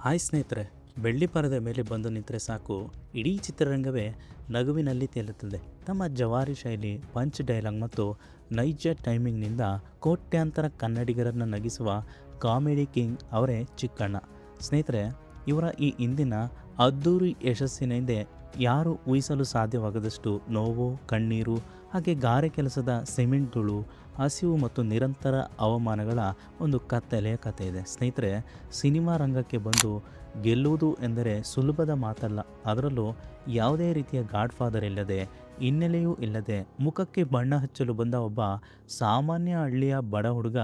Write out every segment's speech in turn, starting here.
Hi ಸ್ನೇಹಿತರೆ, ಬೆಳ್ಳಿ ಪರದೆ ಮೇಲೆ ಬಂದು ನಿಂತರೆ ಸಾಕು, ಇಡೀ ಚಿತ್ರರಂಗವೇ ನಗುವಿನಲ್ಲಿ ತೇಲುತ್ತದೆ. ತಮ್ಮ ಜವಾರಿ ಶೈಲಿ, ಪಂಚ್ ಡೈಲಾಗ್ ಮತ್ತು ನೈಜ ಟೈಮಿಂಗ್ನಿಂದ ಕೋಟ್ಯಾಂತರ ಕನ್ನಡಿಗರನ್ನು ನಗಿಸುವ ಕಾಮಿಡಿ ಕಿಂಗ್ ಅವರೇ ಚಿಕ್ಕಣ್ಣ. ಸ್ನೇಹಿತರೆ, ಇವರ ಈ ಇಂದಿನ ಅದ್ಧೂರಿ ಯಶಸ್ಸಿನ ಹಿಂದೆ ಯಾರು ಊಹಿಸಲು ಸಾಧ್ಯವಾಗದಷ್ಟು ನೋವು, ಕಣ್ಣೀರು, ಹಾಗೆ ಗಾರೆ ಕೆಲಸದ ಸಿಮೆಂಟ್ ಧೂಳು, ಹಸಿವು ಮತ್ತು ನಿರಂತರ ಅವಮಾನಗಳ ಒಂದು ಕತ್ತಲೆಯ ಕಥೆ ಇದೆ. ಸ್ನೇಹಿತರೆ, ಸಿನಿಮಾ ರಂಗಕ್ಕೆ ಬಂದು ಗೆಲ್ಲುವುದು ಎಂದರೆ ಸುಲಭದ ಮಾತಲ್ಲ. ಅದರಲ್ಲೂ ಯಾವುದೇ ರೀತಿಯ ಗಾಡ್ ಫಾದರ್ ಇಲ್ಲದೆ, ಹಿನ್ನೆಲೆಯೂ ಇಲ್ಲದೆ, ಮುಖಕ್ಕೆ ಬಣ್ಣ ಹಚ್ಚಲು ಬಂದ ಒಬ್ಬ ಸಾಮಾನ್ಯ ಹಳ್ಳಿಯ ಬಡ ಹುಡುಗ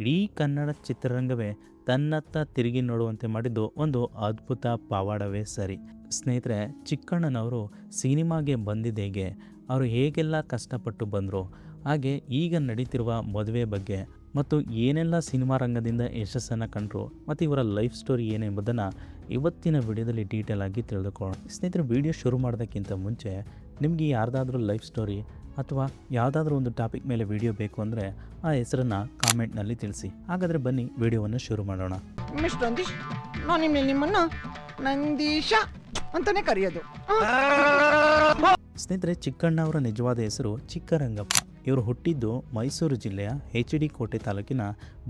ಇಡೀ ಕನ್ನಡ ಚಿತ್ರರಂಗವೇ ತನ್ನತ್ತ ತಿರುಗಿ ನೋಡುವಂತೆ ಮಾಡಿದ್ದು ಒಂದು ಅದ್ಭುತ ಪವಾಡವೇ ಸರಿ. ಸ್ನೇಹಿತರೆ, ಚಿಕ್ಕಣ್ಣನವರು ಸಿನಿಮಾಗೆ ಬಂದಿದ್ದು ಹೇಗೆ, ಅವರು ಹೇಗೆಲ್ಲ ಕಷ್ಟಪಟ್ಟು ಬಂದರು, ಹಾಗೆ ಈಗ ನಡೀತಿರುವ ಮದುವೆ ಬಗ್ಗೆ ಮತ್ತು ಏನೆಲ್ಲ ಸಿನಿಮಾ ರಂಗದಿಂದ ಯಶಸ್ಸನ್ನು ಕಂಡರು ಮತ್ತು ಇವರ ಲೈಫ್ ಸ್ಟೋರಿ ಏನೆಂಬುದನ್ನು ಇವತ್ತಿನ ವಿಡಿಯೋದಲ್ಲಿ ಡೀಟೇಲ್ ಆಗಿ ತಿಳಿದುಕೊಳ್ಳೋಣ. ಸ್ನೇಹಿತರೆ, ವಿಡಿಯೋ ಶುರು ಮಾಡೋದಕ್ಕಿಂತ ಮುಂಚೆ ನಿಮಗೆ ಯಾರ್ದಾದ್ರೂ ಲೈಫ್ ಸ್ಟೋರಿ ಅಥವಾ ಯಾವುದಾದ್ರೂ ಒಂದು ಟಾಪಿಕ್ ಮೇಲೆ ವಿಡಿಯೋ ಬೇಕು ಅಂದರೆ ಆ ಹೆಸರನ್ನು ಕಾಮೆಂಟ್ನಲ್ಲಿ ತಿಳಿಸಿ. ಹಾಗಾದರೆ ಬನ್ನಿ ವಿಡಿಯೋವನ್ನು ಶುರು ಮಾಡೋಣ. ಮಿಸ್ಟರ್ ನಂದೀಶ್, ನಾನು ನಿಮ್ಮನ್ನು ನಂದೀಶ ಅಂತಾನೆ ಕರೆಯೋದು. ಸ್ನೇಹಿತರೆ, ಚಿಕ್ಕಣ್ಣ ಅವರ ನಿಜವಾದ ಹೆಸರು ಚಿಕ್ಕರಂಗಪ್ಪ. ಇವರು ಹುಟ್ಟಿದ್ದು ಮೈಸೂರು ಜಿಲ್ಲೆಯ HD ಕೋಟೆ ತಾಲೂಕಿನ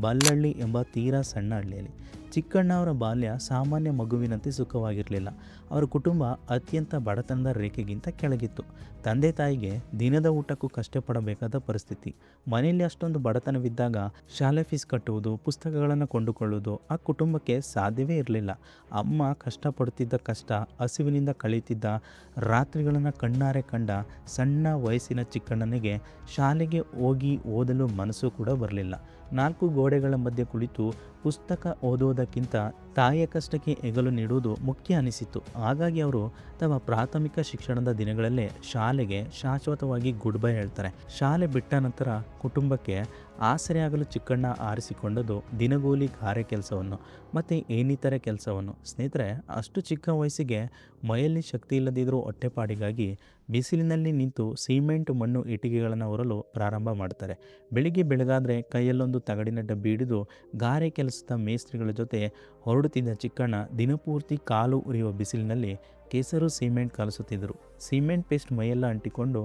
ಬಲ್ಲಹಳ್ಳಿ ಎಂಬ ತೀರಾ ಸಣ್ಣ ಹಳ್ಳಿಯಲ್ಲಿ. ಚಿಕ್ಕಣ್ಣ ಅವರ ಬಾಲ್ಯ ಸಾಮಾನ್ಯ ಮಗುವಿನಂತೆ ಸುಖವಾಗಿರಲಿಲ್ಲ. ಅವರ ಕುಟುಂಬ ಅತ್ಯಂತ ಬಡತನದ ರೇಖೆಗಿಂತ ಕೆಳಗಿತ್ತು. ತಂದೆ ತಾಯಿಗೆ ದಿನದ ಊಟಕ್ಕೂ ಕಷ್ಟಪಡಬೇಕಾದ ಪರಿಸ್ಥಿತಿ. ಮನೆಯಲ್ಲಿ ಅಷ್ಟೊಂದು ಬಡತನವಿದ್ದಾಗ ಶಾಲೆ ಫೀಸ್ ಕಟ್ಟುವುದು, ಪುಸ್ತಕಗಳನ್ನು ಕೊಂಡುಕೊಳ್ಳುವುದು ಆ ಕುಟುಂಬಕ್ಕೆ ಸಾಧ್ಯವೇ ಇರಲಿಲ್ಲ. ಅಮ್ಮ ಕಷ್ಟಪಡುತ್ತಿದ್ದ ಕಷ್ಟ, ಹಸಿವಿನಿಂದ ಕಳೀತಿದ್ದ ರಾತ್ರಿಗಳನ್ನು ಕಣ್ಣಾರೆ ಕಂಡ ಸಣ್ಣ ವಯಸ್ಸಿನ ಚಿಕ್ಕಣ್ಣನಿಗೆ ಶಾಲೆಗೆ ಹೋಗಿ ಓದಲು ಮನಸ್ಸು ಕೂಡ ಬರಲಿಲ್ಲ. 4 ಗೋಡೆಗಳ ಮಧ್ಯೆ ಕುಳಿತು ಪುಸ್ತಕ ಓದುವುದಕ್ಕಿಂತ ತಾಯಿಯ ಕಷ್ಟಕ್ಕೆ ಹೆಗಲು ನೀಡುವುದು ಮುಖ್ಯ ಅನಿಸಿತು. ಹಾಗಾಗಿ ಅವರು ತಮ್ಮ ಪ್ರಾಥಮಿಕ ಶಿಕ್ಷಣದ ದಿನಗಳಲ್ಲೇ ಶಾಲೆಗೆ ಶಾಶ್ವತವಾಗಿ ಗುಡ್ ಬೈ ಹೇಳ್ತಾರೆ. ಶಾಲೆ ಬಿಟ್ಟ ನಂತರ ಕುಟುಂಬಕ್ಕೆ ಆಸರೆಯಾಗಲು ಚಿಕ್ಕಣ್ಣ ಆರಿಸಿಕೊಂಡದ್ದು ದಿನಗೂಲಿ ಗಾರೆ ಕೆಲಸವನ್ನು ಮತ್ತು ಇನ್ನಿತರೆ ಕೆಲಸವನ್ನು. ಸ್ನೇಹಿತರೆ, ಅಷ್ಟು ಚಿಕ್ಕ ವಯಸ್ಸಿಗೆ ಮೈಯಲ್ಲಿ ಶಕ್ತಿ ಇಲ್ಲದಿದ್ದರೂ ಹೊಟ್ಟೆಪಾಡಿಗಾಗಿ ಬಿಸಿಲಿನಲ್ಲಿ ನಿಂತು ಸಿಮೆಂಟ್, ಮಣ್ಣು, ಇಟ್ಟಿಗೆಗಳನ್ನು ಹೊರಲು ಪ್ರಾರಂಭ ಮಾಡ್ತಾರೆ. ಬೆಳಿಗ್ಗೆ ಬೆಳಗಾದರೆ ಕೈಯಲ್ಲೊಂದು ತಗಡಿನ ಡಬ್ಬಿ ಹಿಡಿದು ಗಾರೆ ಕೆಲಸದ ಮೇಸ್ತ್ರಿಗಳ ಜೊತೆ ಹೊರಡುತ್ತಿದ್ದ ಚಿಕ್ಕಣ್ಣ ದಿನಪೂರ್ತಿ ಕಾಲು ಉರಿಯುವ ಬಿಸಿಲಿನಲ್ಲಿ ಕೆಸರು ಸಿಮೆಂಟ್ ಕಲಸುತ್ತಿದ್ದರು. ಸಿಮೆಂಟ್ ಪೇಸ್ಟ್ ಮೈಯೆಲ್ಲ ಅಂಟಿಕೊಂಡು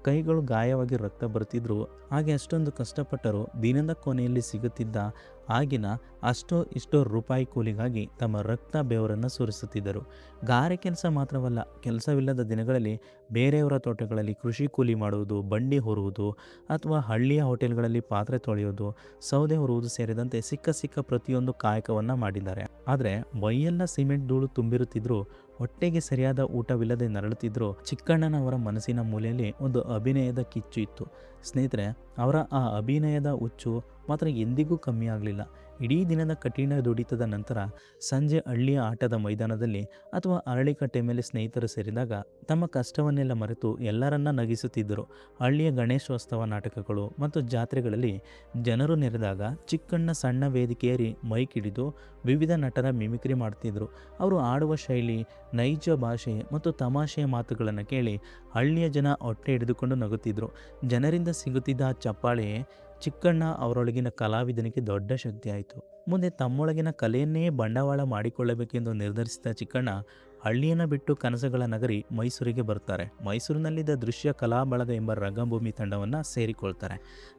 ಕೈಗಳು ಗಾಯವಾಗಿ ರಕ್ತ ಬರುತ್ತಿದ್ದರು. ಹಾಗೆ ಅಷ್ಟೊಂದು ಕಷ್ಟಪಟ್ಟರು ದಿನದ ಕೊನೆಯಲ್ಲಿ ಸಿಗುತ್ತಿದ್ದ ಆಗಿನ ಅಷ್ಟೋ ಇಷ್ಟೋ ರೂಪಾಯಿ ಕೂಲಿಗಾಗಿ ತಮ್ಮ ರಕ್ತ ಬೆವರನ್ನು ಸುರಿಸುತ್ತಿದ್ದರು. ಗಾರೆ ಕೆಲಸ ಮಾತ್ರವಲ್ಲ, ಕೆಲಸವಿಲ್ಲದ ದಿನಗಳಲ್ಲಿ ಬೇರೆಯವರ ತೋಟಗಳಲ್ಲಿ ಕೃಷಿ ಕೂಲಿ ಮಾಡುವುದು, ಬಂಡಿ ಹೊರುವುದು ಅಥವಾ ಹಳ್ಳಿಯ ಹೋಟೆಲ್ಗಳಲ್ಲಿ ಪಾತ್ರೆ ತೊಳೆಯುವುದು, ಸೌದೆ ಹೊರುವುದು ಸೇರಿದಂತೆ ಸಿಕ್ಕ ಪ್ರತಿಯೊಂದು ಕಾಯಕವನ್ನು ಮಾಡಿದ್ದಾರೆ. ಆದರೆ ಮೈಯೆಲ್ಲ ಸಿಮೆಂಟ್ ಧೂಳು ತುಂಬಿರುತ್ತಿದ್ದರೂ, ಹೊಟ್ಟೆಗೆ ಸರಿಯಾದ ಊಟವಿಲ್ಲದೆ ನರಳುತ್ತಿದ್ದರೂ ಚಿಕ್ಕಣ್ಣನವರ ಮನಸ್ಸಿನ ಮೂಲೆಯಲ್ಲಿ ಒಂದು ಅಭಿನಯದ ಕಿಚ್ಚು ಇತ್ತು. ಸ್ನೇಹಿತರೆ, ಅವರ ಆ ಅಭಿನಯದ ಹುಚ್ಚು ಮಾತ್ರ ಎಂದಿಗೂ ಕಮ್ಮಿ ಆಗಲಿಲ್ಲ. ಇಡೀ ದಿನದ ಕಠಿಣ ದುಡಿತದ ನಂತರ ಸಂಜೆ ಹಳ್ಳಿಯ ಆಟದ ಮೈದಾನದಲ್ಲಿ ಅಥವಾ ಅರಳಿಕಟ್ಟೆ ಮೇಲೆ ಸ್ನೇಹಿತರು ಸೇರಿದಾಗ ತಮ್ಮ ಕಷ್ಟವನ್ನೆಲ್ಲ ಮರೆತು ಎಲ್ಲರನ್ನ ನಗಿಸುತ್ತಿದ್ದರು. ಹಳ್ಳಿಯ ಗಣೇಶೋತ್ಸವ ನಾಟಕಗಳು ಮತ್ತು ಜಾತ್ರೆಗಳಲ್ಲಿ ಜನರು ನೆರೆದಾಗ ಚಿಕ್ಕಣ್ಣ ಸಣ್ಣ ವೇದಿಕೆಯೇರಿ ಮೈಕ್ ಹಿಡಿದು ವಿವಿಧ ನಟರ ಮಿಮಿಕ್ರಿ ಮಾಡ್ತಿದ್ರು. ಅವರು ಆಡುವ ಶೈಲಿ, ನೈಜ ಭಾಷೆ ಮತ್ತು ತಮಾಷೆಯ ಮಾತುಗಳನ್ನು ಕೇಳಿ ಹಳ್ಳಿಯ ಜನ ಹೊಟ್ಟೆ ಹಿಡಿದುಕೊಂಡು ನಗುತ್ತಿದ್ದರು. ಜನರಿಂದ ಸಿಗುತ್ತಿದ್ದ ಚಪ್ಪಾಳೆ ಚಿಕ್ಕಣ್ಣ ಅವರೊಳಗಿನ ಕಲಾವಿದನಿಗೆ ದೊಡ್ಡ ಶಕ್ತಿ ಆಯಿತು. ಮುಂದೆ ತಮ್ಮೊಳಗಿನ ಕಲೆಯನ್ನೇ ಬಂಡವಾಳ ಮಾಡಿಕೊಳ್ಳಬೇಕೆಂದು ನಿರ್ಧರಿಸಿದ ಚಿಕ್ಕಣ್ಣ ಹಳ್ಳಿಯನ್ನು ಬಿಟ್ಟು ಕನಸುಗಳ ನಗರಿ ಮೈಸೂರಿಗೆ ಬರ್ತಾರೆ. ಮೈಸೂರಿನಲ್ಲಿದ್ದ ದೃಶ್ಯ ಕಲಾ ಬಳಗ ಎಂಬ ರಂಗಭೂಮಿ ತಂಡವನ್ನು ಸೇರಿಕೊಳ್ತಾರೆ.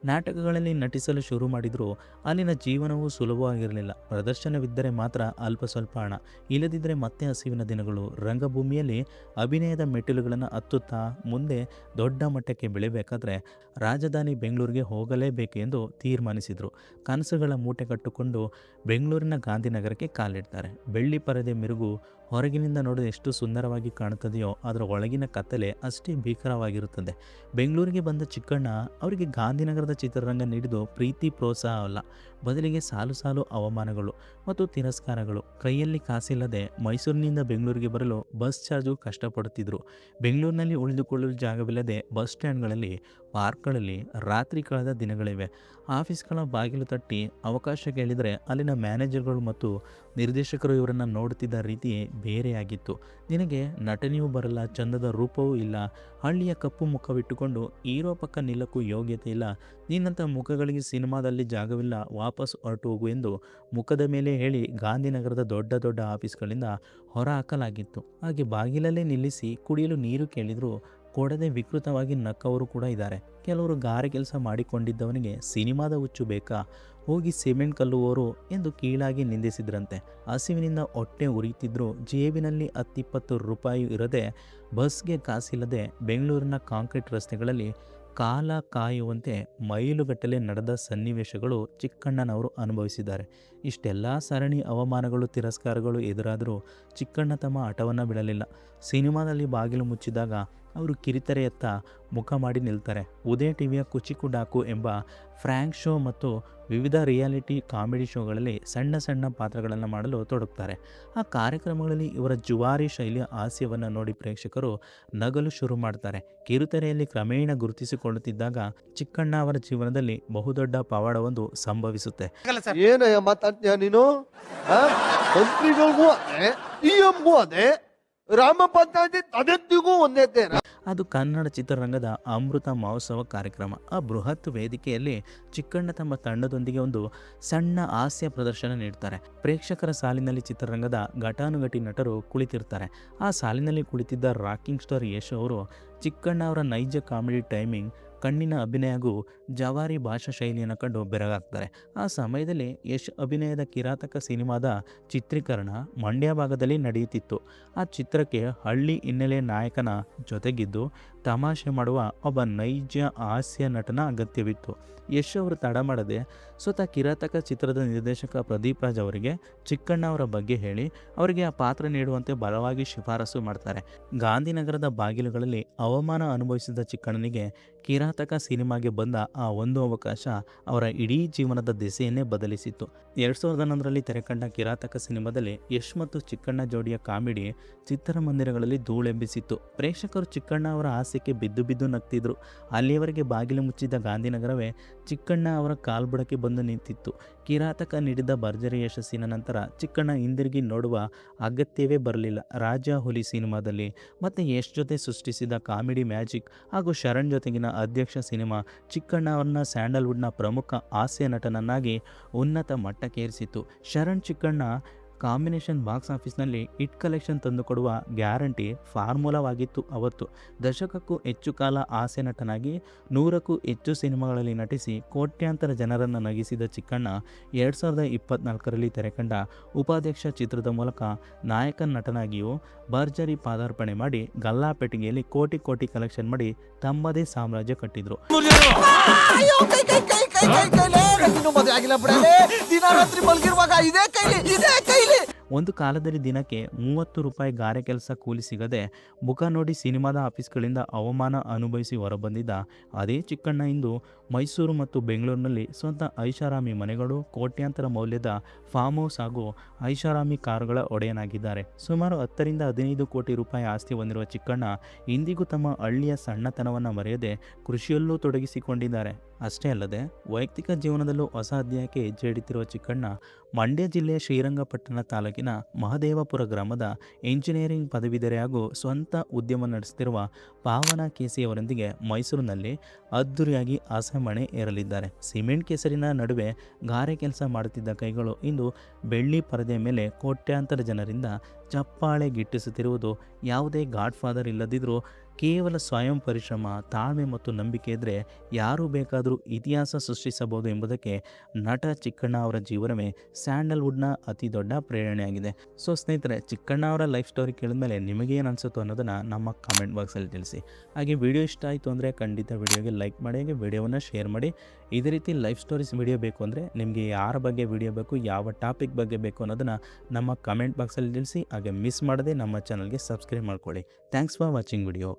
ನಾಟಕಗಳಲ್ಲಿ ನಟಿಸಲು ಶುರು ಮಾಡಿದರೂ ಅಲ್ಲಿನ ಜೀವನವೂ ಸುಲಭವಾಗಿರಲಿಲ್ಲ. ಪ್ರದರ್ಶನವಿದ್ದರೆ ಮಾತ್ರ ಅಲ್ಪ ಸ್ವಲ್ಪ ಹಣ, ಇಲ್ಲದಿದ್ದರೆ ಮತ್ತೆ ಹಸಿವಿನ ದಿನಗಳು. ರಂಗಭೂಮಿಯಲ್ಲಿ ಅಭಿನಯದ ಮೆಟ್ಟಿಲುಗಳನ್ನು ಹತ್ತುತ್ತಾ ಮುಂದೆ ದೊಡ್ಡ ಮಟ್ಟಕ್ಕೆ ಬೆಳಿಬೇಕಾದ್ರೆ ರಾಜಧಾನಿ ಬೆಂಗಳೂರಿಗೆ ಹೋಗಲೇಬೇಕು ಎಂದು ತೀರ್ಮಾನಿಸಿದರು. ಕನಸುಗಳ ಮೂಟೆ ಕಟ್ಟಿಕೊಂಡು ಬೆಂಗಳೂರಿನ ಗಾಂಧಿನಗರಕ್ಕೆ ಕಾಲಿಡ್ತಾರೆ. ಬೆಳ್ಳಿ ಪರದೆ ಮೆರುಗು ಹೊರಗಿನಿಂದ ನೋಡಿದ್ರೆ ಎಷ್ಟು ಸುಂದರವಾಗಿ ಕಾಣುತ್ತದೆಯೋ ಅದರ ಒಳಗಿನ ಕತ್ತಲೆ ಅಷ್ಟೇ ಭೀಕರವಾಗಿರುತ್ತದೆ. ಬೆಂಗಳೂರಿಗೆ ಬಂದ ಚಿಕ್ಕಣ್ಣ ಅವರಿಗೆ ಗಾಂಧಿನಗರದ ಚಿತ್ರರಂಗ ನೀಡಿದ್ದು ಪ್ರೀತಿ ಪ್ರೋತ್ಸಾಹ ಅಲ್ಲ, ಬದಲಿಗೆ ಸಾಲು ಸಾಲು ಅವಮಾನಗಳು ಮತ್ತು ತಿರಸ್ಕಾರಗಳು. ಕೈಯಲ್ಲಿ ಕಾಸಿಲ್ಲದೆ ಮೈಸೂರಿನಿಂದ ಬೆಂಗಳೂರಿಗೆ ಬರಲು ಬಸ್ ಚಾರ್ಜು ಕಷ್ಟಪಡುತ್ತಿದ್ದರು. ಬೆಂಗಳೂರಿನಲ್ಲಿ ಉಳಿದುಕೊಳ್ಳಲು ಜಾಗವಿಲ್ಲದೆ ಬಸ್ ಸ್ಟ್ಯಾಂಡ್ಗಳಲ್ಲಿ ಪಾರ್ಕ್ಗಳಲ್ಲಿ ರಾತ್ರಿ ಕಳೆದ ದಿನಗಳಿವೆ. ಆಫೀಸ್ಗಳ ಬಾಗಿಲು ತಟ್ಟಿ ಅವಕಾಶ ಕೇಳಿದರೆ ಅಲ್ಲಿನ ಮ್ಯಾನೇಜರ್ಗಳು ಮತ್ತು ನಿರ್ದೇಶಕರು ಇವರನ್ನು ನೋಡುತ್ತಿದ್ದ ರೀತಿಯೇ ಬೇರೆಯಾಗಿತ್ತು. ನಿನಗೆ ನಟನೆಯೂ ಬರಲ್ಲ, ಚಂದದ ರೂಪವೂ ಇಲ್ಲ, ಹಳ್ಳಿಯ ಕಪ್ಪು ಮುಖವಿಟ್ಟುಕೊಂಡು ಹೀರೋ ಪಕ್ಕ ನಿಲ್ಲಕ್ಕೂ ಯೋಗ್ಯತೆ ಇಲ್ಲ, ನಿನ್ನಂಥ ಮುಖಗಳಿಗೆ ಸಿನಿಮಾದಲ್ಲಿ ಜಾಗವಿಲ್ಲ, ವಾಪಸ್ ಹೊರಟು ಹೋಗು ಎಂದು ಮುಖದ ಮೇಲೆ ಹೇಳಿ ಗಾಂಧಿನಗರದ ದೊಡ್ಡ ದೊಡ್ಡ ಆಫೀಸ್ಗಳಿಂದ ಹೊರ ಹಾಕಲಾಗಿತ್ತು. ಹಾಗೆ ಬಾಗಿಲಲ್ಲೇ ನಿಲ್ಲಿಸಿ ಕುಡಿಯಲು ನೀರು ಕೇಳಿದರೂ ಕೊಡದೆ ವಿಕೃತವಾಗಿ ನಕ್ಕವರು ಕೂಡ ಇದ್ದಾರೆ. ಕೆಲವರು ಗಾರೆ ಕೆಲಸ ಮಾಡಿಕೊಂಡಿದ್ದವನಿಗೆ ಸಿನಿಮಾದ ಹುಚ್ಚು ಬೇಕಾ, ಹೋಗಿ ಸಿಮೆಂಟ್ ಕಲ್ಲುವವರು ಎಂದು ಕೀಳಾಗಿ ನಿಂದಿಸಿದ್ರಂತೆ. ಹಸಿವಿನಿಂದ ಹೊಟ್ಟೆ ಉರಿಯುತ್ತಿದ್ದರೂ ಜೇಬಿನಲ್ಲಿ 10-20 ರೂಪಾಯಿ ಇರದೆ, ಬಸ್ಗೆ ಕಾಸಿಲ್ಲದೆ ಬೆಂಗಳೂರಿನ ಕಾಂಕ್ರೀಟ್ ರಸ್ತೆಗಳಲ್ಲಿ ಕಾಲ ಕಾಯುವಂತೆ ಮೈಲುಗಟ್ಟಲೆ ನಡೆದ ಸನ್ನಿವೇಶಗಳು ಚಿಕ್ಕಣ್ಣನವರು ಅನುಭವಿಸಿದ್ದಾರೆ. ಇಷ್ಟೆಲ್ಲ ಸರಣಿ ಅವಮಾನಗಳು, ತಿರಸ್ಕಾರಗಳು ಎದುರಾದರೂ ಚಿಕ್ಕಣ್ಣ ತಮ್ಮ ಹಠವನ್ನು ಬಿಡಲಿಲ್ಲ. ಸಿನಿಮಾದಲ್ಲಿ ಬಾಗಿಲು ಮುಚ್ಚಿದಾಗ ಅವರು ಕಿರಿತೆರೆಯತ್ತ ಮುಖ ಮಾಡಿ ನಿಲ್ತಾರೆ. ಉದಯ ಟಿವಿಯ ಕುಚಿಕು ಡಾಕು ಎಂಬ ಫ್ರ್ಯಾಂಕ್ ಶೋ ಮತ್ತು ವಿವಿಧ ರಿಯಾಲಿಟಿ ಕಾಮಿಡಿ ಶೋಗಳಲ್ಲಿ ಸಣ್ಣ ಸಣ್ಣ ಪಾತ್ರಗಳನ್ನು ಮಾಡಲು ತೊಡಗುತ್ತಾರೆ. ಆ ಕಾರ್ಯಕ್ರಮಗಳಲ್ಲಿ ಇವರ ಜುವಾರಿ ಶೈಲಿಯ ಹಾಸ್ಯವನ್ನು ನೋಡಿ ಪ್ರೇಕ್ಷಕರು ನಗಲು ಶುರು ಮಾಡ್ತಾರೆ. ಕಿರುತೆರೆಯಲ್ಲಿ ಕ್ರಮೇಣ ಗುರುತಿಸಿಕೊಳ್ಳುತ್ತಿದ್ದಾಗ ಚಿಕ್ಕಣ್ಣ ಅವರ ಜೀವನದಲ್ಲಿ ಬಹುದೊಡ್ಡ ಪವಾಡವೊಂದು ಸಂಭವಿಸುತ್ತೆ. ಏನಯ್ಯ ಮಾತಾಡ್ತೀಯ ನೀನು? ಮಂತ್ರಿಗಳಿಗೂ ಅದೇ, ಸಿಎಂಗೂ ಅದೇ, ರಾಮ ಪಂಚಾಯತಿ ಸದಸ್ಯರಿಗೂ ಒಂದೇ. ಅದು ಕನ್ನಡ ಚಿತ್ರರಂಗದ ಅಮೃತ ಮಹೋತ್ಸವ ಕಾರ್ಯಕ್ರಮ. ಆ ಬೃಹತ್ ವೇದಿಕೆಯಲ್ಲಿ ಚಿಕ್ಕಣ್ಣ ತಮ್ಮ ತಂಡದೊಂದಿಗೆ ಒಂದು ಸಣ್ಣ ಹಾಸ್ಯ ಪ್ರದರ್ಶನ ನೀಡ್ತಾರೆ. ಪ್ರೇಕ್ಷಕರ ಸಾಲಿನಲ್ಲಿ ಚಿತ್ರರಂಗದ ಘಟಾನುಘಟಿ ನಟರು ಕುಳಿತಿರ್ತಾರೆ. ಆ ಸಾಲಿನಲ್ಲಿ ಕುಳಿತಿದ್ದ ರಾಕಿಂಗ್ ಸ್ಟಾರ್ ಯಶ್ ಅವರು ಚಿಕ್ಕಣ್ಣ ಅವರ ನೈಜ ಕಾಮಿಡಿ ಟೈಮಿಂಗ್, ಕಣ್ಣಿನ ಅಭಿನಯ ಹಾಗೂ ಜವಾರಿ ಭಾಷಾ ಶೈಲಿಯನ್ನು ಕಂಡು ಬೆರಗಾಗ್ತಾರೆ. ಆ ಸಮಯದಲ್ಲಿ ಯಶ್ ಅಭಿನಯದ ಕಿರಾತಕ ಸಿನಿಮಾದ ಚಿತ್ರೀಕರಣ ಮಂಡ್ಯ ಭಾಗದಲ್ಲಿ ನಡೆಯುತ್ತಿತ್ತು. ಆ ಚಿತ್ರಕ್ಕೆ ಹಳ್ಳಿ ಹಿನ್ನೆಲೆ ನಾಯಕನ ಜೊತೆಗಿದ್ದು ತಮಾಷೆ ಮಾಡುವ ಒಬ್ಬ ನೈಜ ಹಾಸ್ಯ ನಟನ ಅಗತ್ಯವಿತ್ತು. ಯಶ್ ಅವರು ತಡ ಮಾಡದೆ ಸ್ವತಃ ಕಿರಾತಕ ಚಿತ್ರದ ನಿರ್ದೇಶಕ ಪ್ರದೀಪ್ ರಾಜ್ ಅವರಿಗೆ ಚಿಕ್ಕಣ್ಣ ಅವರ ಬಗ್ಗೆ ಹೇಳಿ ಅವರಿಗೆ ಆ ಪಾತ್ರ ನೀಡುವಂತೆ ಬಲವಾಗಿ ಶಿಫಾರಸು ಮಾಡ್ತಾರೆ. ಗಾಂಧಿನಗರದ ಬಾಗಿಲುಗಳಲ್ಲಿ ಅವಮಾನ ಅನುಭವಿಸಿದ ಚಿಕ್ಕಣ್ಣನಿಗೆ ಕಿರಾತಕ ಸಿನಿಮಾಗೆ ಬಂದ ಆ ಒಂದು ಅವಕಾಶ ಅವರ ಇಡೀ ಜೀವನದ ದೆಸೆಯನ್ನೇ ಬದಲಿಸಿತ್ತು. 2011ರಲ್ಲಿ ತೆರೆಕಂಡ ಕಿರಾತಕ ಸಿನಿಮಾದಲ್ಲಿ ಯಶ್ ಮತ್ತು ಚಿಕ್ಕಣ್ಣ ಜೋಡಿಯ ಕಾಮಿಡಿ ಚಿತ್ರಮಂದಿರಗಳಲ್ಲಿ ಧೂಳೆಬ್ಬಿಸಿತ್ತು. ಪ್ರೇಕ್ಷಕರು ಚಿಕ್ಕಣ್ಣ ಅವರ ಹಾಸ್ಯಕ್ಕೆ ಬಿದ್ದು ಬಿದ್ದು ನಗ್ತಿದ್ರು. ಅಲ್ಲಿಯವರೆಗೆ ಬಾಗಿಲು ಮುಚ್ಚಿದ್ದ ಗಾಂಧಿನಗರವೇ ಚಿಕ್ಕಣ್ಣ ಅವರ ಕಾಲ್ಬುಡಕ್ಕೆ ಬಂದು ನಿಂತಿತ್ತು. ಕಿರಾತಕ ನೀಡಿದ ಭರ್ಜರಿ ಯಶಸ್ಸಿನ ನಂತರ ಚಿಕ್ಕಣ್ಣ ಹಿಂದಿರುಗಿ ನೋಡುವ ಅಗತ್ಯವೇ ಬರಲಿಲ್ಲ. ರಾಜ ಹುಲಿ ಸಿನಿಮಾದಲ್ಲಿ ಮತ್ತೆ ಯಶ್ ಜೊತೆ ಸೃಷ್ಟಿಸಿದ ಕಾಮಿಡಿ ಮ್ಯಾಜಿಕ್ ಹಾಗೂ ಶರಣ್ ಜೊತೆಗಿನ ಅಧ್ಯಕ್ಷ ಸಿನಿಮಾ ಚಿಕ್ಕಣ್ಣ ಅವರನ್ನ ಸ್ಯಾಂಡಲ್ವುಡ್ನ ಪ್ರಮುಖ ಹಾಸ್ಯ ನಟನನ್ನಾಗಿ ಉನ್ನತ ಮಟ್ಟಕ್ಕೇರಿಸಿತು. ಶರಣ್ ಚಿಕ್ಕಣ್ಣ ಕಾಂಬಿನೇಷನ್ ಬಾಕ್ಸ್ ಆಫೀಸ್ನಲ್ಲಿ ಹಿಟ್ ಕಲೆಕ್ಷನ್ ತಂದುಕೊಡುವ ಗ್ಯಾರಂಟಿ ಫಾರ್ಮುಲಾವಾಗಿತ್ತು ಅವತ್ತು. ದಶಕಕ್ಕೂ ಹೆಚ್ಚು ಕಾಲ ಹಾಸ್ಯ ನಟನಾಗಿ 100ಕ್ಕೂ ಹೆಚ್ಚು ಸಿನಿಮಾಗಳಲ್ಲಿ ನಟಿಸಿ ಕೋಟ್ಯಾಂತರ ಜನರನ್ನು ನಗಿಸಿದ ಚಿಕ್ಕಣ್ಣ 2024ರಲ್ಲಿ ತೆರೆಕಂಡ ಉಪಾಧ್ಯಕ್ಷ ಚಿತ್ರದ ಮೂಲಕ ನಾಯಕ ನಟನಾಗಿಯೂ ಭರ್ಜರಿ ಪಾದಾರ್ಪಣೆ ಮಾಡಿ ಗಲ್ಲಾಪೆಟ್ಟಿಗೆಯಲ್ಲಿ ಕೋಟಿ ಕೋಟಿ ಕಲೆಕ್ಷನ್ ಮಾಡಿ ತಮ್ಮದೇ ಸಾಮ್ರಾಜ್ಯ ಕಟ್ಟಿದ್ರು. ಒಂದು ಕಾಲದಲ್ಲಿ ದಿನಕ್ಕೆ 30 ರೂಪಾಯಿ ಗಾರೆ ಕೆಲಸ ಕೂಲಿ ಸಿಗದೆ ಮುಖ ನೋಡಿ ಸಿನಿಮಾದ ಆಫೀಸ್ಗಳಿಂದ ಅವಮಾನ ಅನುಭವಿಸಿ ಹೊರಬಂದಿದ್ದ ಅದೇ ಚಿಕ್ಕಣ್ಣ ಇಂದು ಮೈಸೂರು ಮತ್ತು ಬೆಂಗಳೂರಿನಲ್ಲಿ ಸ್ವಂತ ಐಷಾರಾಮಿ ಮನೆಗಳು, ಕೋಟ್ಯಾಂತರ ಮೌಲ್ಯದ ಫಾರ್ಮ್ ಹೌಸ್ ಹಾಗೂ ಐಷಾರಾಮಿ ಕಾರುಗಳ ಒಡೆಯನಾಗಿದ್ದಾರೆ. ಸುಮಾರು 10ರಿಂದ 15 ಕೋಟಿ ರೂಪಾಯಿ ಆಸ್ತಿ ಹೊಂದಿರುವ ಚಿಕ್ಕಣ್ಣ ಇಂದಿಗೂ ತಮ್ಮ ಹಳ್ಳಿಯ ಸಣ್ಣತನವನ್ನು ಮರೆಯದೆ ಕೃಷಿಯಲ್ಲೂ ತೊಡಗಿಸಿಕೊಂಡಿದ್ದಾರೆ. ಅಷ್ಟೇ ಅಲ್ಲದೆ ವೈಯಕ್ತಿಕ ಜೀವನದಲ್ಲೂ ಹೊಸ ಅಧ್ಯಾಯಕ್ಕೆ ಹೆಜ್ಜೆ ಇಡುತ್ತಿರುವ ಚಿಕ್ಕಣ್ಣ ಮಂಡ್ಯ ಜಿಲ್ಲೆಯ ಶ್ರೀರಂಗಪಟ್ಟಣ ತಾಲೂಕಿನ ಮಹದೇವಪುರ ಗ್ರಾಮದ ಇಂಜಿನಿಯರಿಂಗ್ ಪದವೀಧರೆ ಹಾಗೂ ಸ್ವಂತ ಉದ್ಯಮ ನಡೆಸುತ್ತಿರುವ ಪಾವನಾ ಕೇಸಿಯವರೊಂದಿಗೆ ಮೈಸೂರಿನಲ್ಲಿ ಅದ್ದೂರಿಯಾಗಿ ಆಸಮಣೆ ಏರಲಿದ್ದಾರೆ. ಸಿಮೆಂಟ್ ಕೆಸರಿನ ನಡುವೆ ಗಾರೆ ಕೆಲಸ ಮಾಡುತ್ತಿದ್ದ ಕೈಗಳು ಇಂದು ಬೆಳ್ಳಿ ಪರದೆಯ ಮೇಲೆ ಕೋಟ್ಯಾಂತರ ಜನರಿಂದ ಚಪ್ಪಾಳೆ ಗಿಟ್ಟಿಸುತ್ತಿರುವುದು ಯಾವುದೇ ಗಾಡ್ ಫಾದರ್ ಇಲ್ಲದಿದ್ದರೂ ಕೇವಲ ಸ್ವಯಂ ಪರಿಶ್ರಮ, ತಾಳ್ಮೆ ಮತ್ತು ನಂಬಿಕೆ ಇದ್ದರೆ ಯಾರು ಬೇಕಾದರೂ ಇತಿಹಾಸ ಸೃಷ್ಟಿಸಬಹುದು ಎಂಬುದಕ್ಕೆ ನಟ ಚಿಕ್ಕಣ್ಣ ಅವರ ಜೀವನವೇ ಸ್ಯಾಂಡಲ್ವುಡ್ನ ಅತಿ ದೊಡ್ಡ ಪ್ರೇರಣೆಯಾಗಿದೆ. ಸೊ ಸ್ನೇಹಿತರೆ, ಚಿಕ್ಕಣ್ಣ ಅವರ ಲೈಫ್ ಸ್ಟೋರಿ ಕೇಳಿದ್ಮೇಲೆ ನಿಮಗೇನು ಅನಿಸುತ್ತೋ ಅನ್ನೋದನ್ನು ನಮ್ಮ ಕಾಮೆಂಟ್ ಬಾಕ್ಸಲ್ಲಿ ತಿಳಿಸಿ. ಹಾಗೆ ವಿಡಿಯೋ ಇಷ್ಟ ಆಯಿತು ಅಂದರೆ ಖಂಡಿತ ವಿಡಿಯೋಗೆ ಲೈಕ್ ಮಾಡಿ, ಹಾಗೆ ವಿಡಿಯೋವನ್ನು ಶೇರ್ ಮಾಡಿ. ಇದೇ ರೀತಿ ಲೈಫ್ ಸ್ಟೋರೀಸ್ ವಿಡಿಯೋ ಬೇಕು ಅಂದರೆ ನಿಮಗೆ ಯಾರ ಬಗ್ಗೆ ವಿಡಿಯೋ ಬೇಕು, ಯಾವ ಟಾಪಿಕ್ ಬಗ್ಗೆ ಬೇಕು ಅನ್ನೋದನ್ನು ನಮ್ಮ ಕಮೆಂಟ್ ಬಾಕ್ಸಲ್ಲಿ ತಿಳಿಸಿ. ಹಾಗೆ ಮಿಸ್ ಮಾಡದೆ ನಮ್ಮ ಚಾನಲ್ಗೆ ಸಬ್ಸ್ಕ್ರೈಬ್ ಮಾಡ್ಕೊಳ್ಳಿ. Thanks for watching video.